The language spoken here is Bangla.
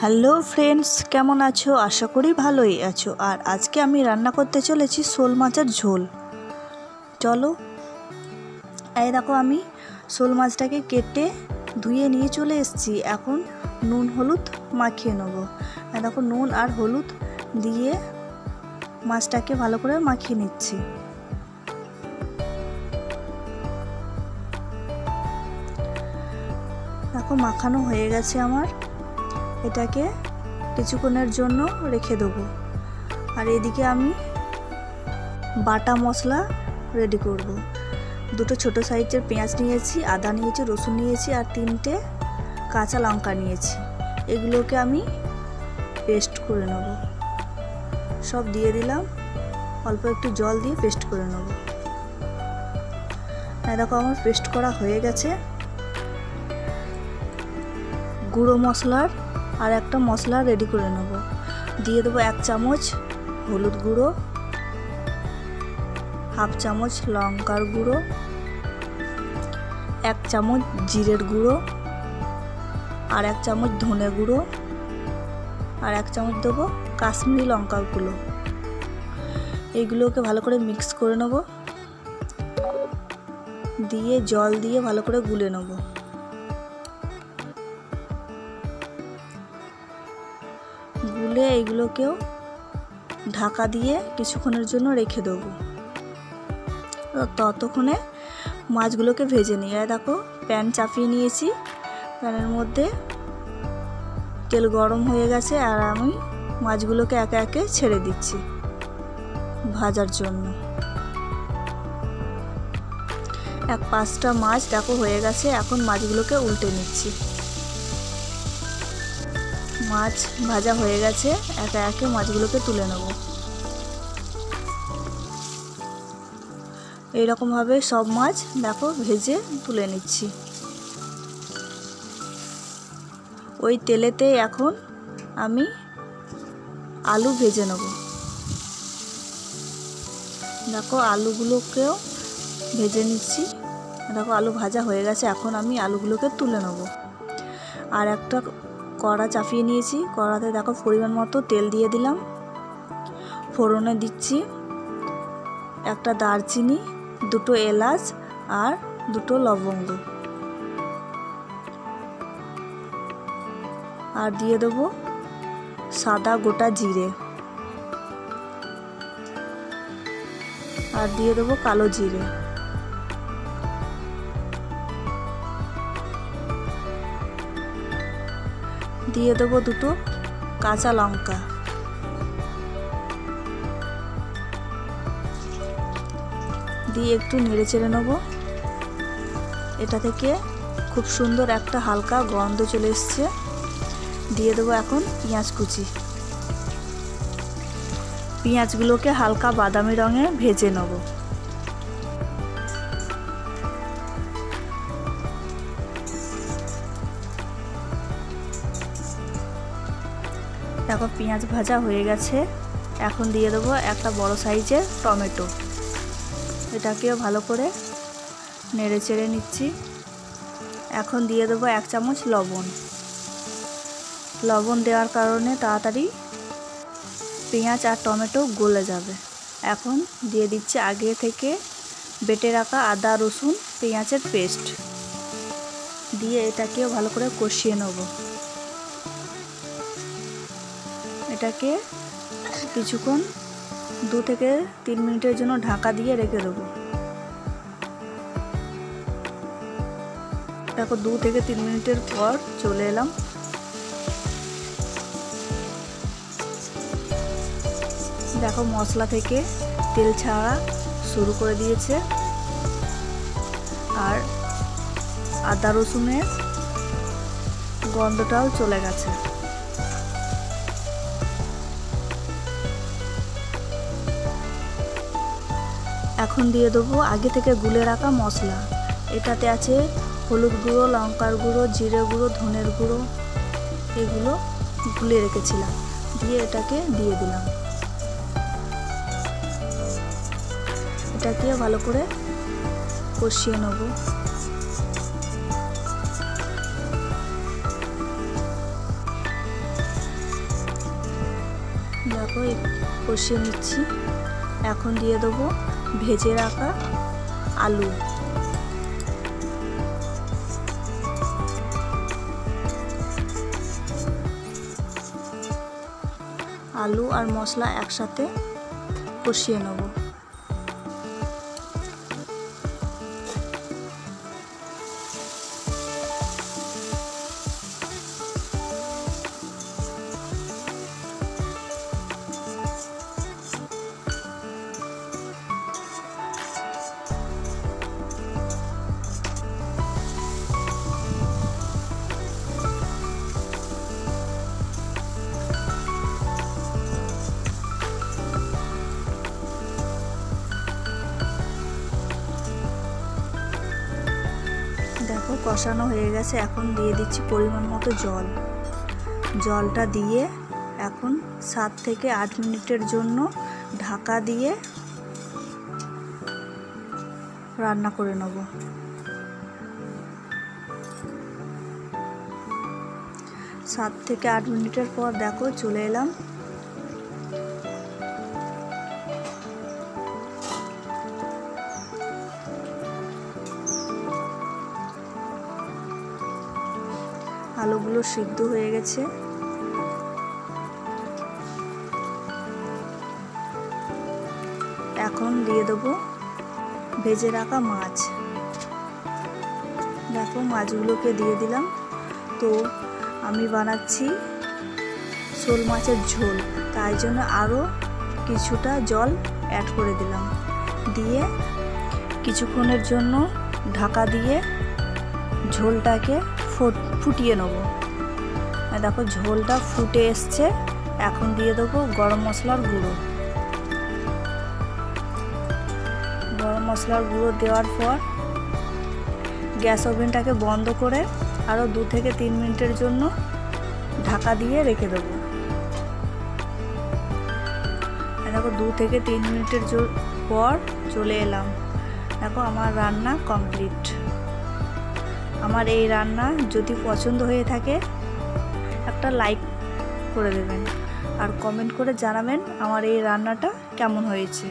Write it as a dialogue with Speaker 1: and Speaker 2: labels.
Speaker 1: হ্যালো ফ্রেন্ডস, কেমন আছো? আশা করি ভালোই আছো। আর আজকে আমি রান্না করতে চলেছি শোল মাছের ঝোল। চলো, এই দেখো আমি শোল মাছটাকে কেটে ধুয়ে নিয়ে চলে এসেছি। এখন নুন হলুদ মাখিয়ে নেব। এই দেখো নুন আর হলুদ দিয়ে মাছটাকে ভালো করে মাখিয়ে নিচ্ছি। দেখো মাখানো হয়ে গেছে আমার। এটাকে কিছুক্ষণের জন্য রেখে দেবো। আর এদিকে আমি বাটা মশলা রেডি করব। দুটো ছোটো সাইজের পেঁয়াজ নিয়েছি, আদা নিয়েছি, রসুন নিয়েছি আর 3টে কাঁচা লঙ্কা নিয়েছি। এগুলোকে আমি পেস্ট করে নেব। সব দিয়ে দিলাম, অল্প একটু জল দিয়ে পেস্ট করে নেব। দেখো আমার পেস্ট করা হয়ে গেছে। গুঁড়ো মশলার আর একটা মশলা রেডি করে নেব। দিয়ে দেবো 1 চামচ হলুদ গুঁড়ো, 1/2 চামচ লঙ্কার গুঁড়ো, 1 চামচ জিরের গুঁড়ো, আর 1 চামচ ধনে গুঁড়ো, আর 1 চামচ দেবো কাশ্মীরি লঙ্কার গুঁড়ো। এইগুলোকে ভালো করে মিক্স করে নেব। দিয়ে জল দিয়ে ভালো করে গুলে নেব। গুলে এইগুলোকেও ঢাকা দিয়ে কিছুক্ষণের জন্য রেখে দেবো। ততক্ষণে মাছগুলোকে ভেজে নিই। দেখো প্যান চাপিয়ে নিয়েছি, প্যানের মধ্যে তেল গরম হয়ে গেছে আর আমি মাছগুলোকে একে একে ছেড়ে দিচ্ছি ভাজার জন্য। 5টা মাছ দেখো হয়ে গেছে। এখন মাছগুলোকে উল্টে নিচ্ছি। মাছ ভাজা হয়ে গেছে, একে একে মাছগুলোকে তুলে নেব। এইরকমভাবে সব মাছ দেখো ভেজে তুলে নিচ্ছি। ওই তেলেতে এখন আমি আলু ভেজে নেব। দেখো আলুগুলোকেও ভেজে নিচ্ছি। দেখো আলু ভাজা হয়ে গেছে, এখন আমি আলুগুলোকে তুলে নেব। আর একটা কড়া চাপিয়ে নিয়েছি, কড়াতে দেখো পরিমাণ মতো তেল দিয়ে দিলাম। ফোড়নে দিচ্ছি একটা দারচিনি, 2টো এলাচ আর 2টো লবঙ্গ, আর দিয়ে দেবো সাদা গোটা জিরে, আর দিয়ে দেবো কালো জিরে। দিয়ে দেবো 2টো কাঁচা লঙ্কা। দিয়ে একটু নেড়ে চেড়ে নেবো। এটা থেকে খুব সুন্দর একটা হালকা গন্ধ চলে এসছে। দিয়ে দেবো এখন পেঁয়াজ কুচি। পেঁয়াজগুলোকে হালকা বাদামি রঙে ভেজে নেব। দেখো পেঁয়াজ ভাজা হয়ে গেছে। এখন দিয়ে দেবো একটা বড় সাইজের টমেটো। এটাকেও ভালো করে নেড়ে চেড়ে নিচ্ছি। এখন দিয়ে দেবো 1 চামচ লবণ। লবণ দেওয়ার কারণে তাড়াতাড়ি পেঁয়াজ আর টমেটো গলে যাবে। এখন দিয়ে দিচ্ছি আগে থেকে বেটে রাখা আদা রসুন পেঁয়াজের পেস্ট। দিয়ে এটাকেও ভালো করে কষিয়ে নেব। এটাকে কিছুক্ষণ 2 থেকে 3 মিনিটের জন্য ঢাকা দিয়ে রেখে দেবো। দেখো 2 থেকে 3 মিনিটের পর চলে এলাম। দেখো মশলা থেকে তেল ছাড়া শুরু করে দিয়েছে আর আদা রসুনের গন্ধটাও চলে গেছে। এখন দিয়ে দেবো আগে থেকে গুলে রাখা মশলা। এটাতে আছে হলুদ গুঁড়ো, লঙ্কার গুঁড়ো, জিরে গুঁড়ো, ধনের গুঁড়ো। এগুলো গুলে রেখেছিলাম। দিয়ে এটাকে দিয়ে দিলাম। এটাকে ভালো করে কষিয়ে নেব। দেখো কষিয়ে নিচ্ছি। এখন দিয়ে দেবো ভেজে রাখা আলু। আলু আর মশলা একসাথে কষিয়ে নেব। দেখো কষানো হয়ে গেছে। এখন দিয়ে দিচ্ছি পরিমাণ মতো জল। জলটা দিয়ে এখন 7 থেকে 8 মিনিটের জন্য ঢাকা দিয়ে রান্না করে নেব। 7 থেকে 8 মিনিটের পর দেখো চলে এলাম। আলুগুলো সিদ্ধ হয়ে গেছে। এখন দিয়ে দেবো ভেজে রাখা মাছ। দেখো মাছগুলোকে দিয়ে দিলাম। তো আমি বানাচ্ছি শোল মাছের ঝোল, তাই জন্য আরও কিছুটা জল অ্যাড করে দিলাম। দিয়ে কিছুক্ষণের জন্য ঢাকা দিয়ে ঝোলটাকে ফুটিয়ে নেব। দেখো ঝোলটা ফুটে এসছে। এখন দিয়ে দেবো গরম মশলার গুঁড়ো। গরম মশলার গুঁড়ো দেওয়ার পর গ্যাস ওভেনটাকে বন্ধ করে আরও 2 থেকে 3 মিনিটের জন্য ঢাকা দিয়ে রেখে দেবো। দেখো 2 থেকে 3 মিনিটের পর চলে এলাম। দেখো আমার রান্না কমপ্লিট। আমার এই রান্না যদি পছন্দ হয়ে থাকে একটা লাইক করে দেবেন আর কমেন্ট করে জানাবেন আমার এই রান্নাটা কেমন হয়েছে।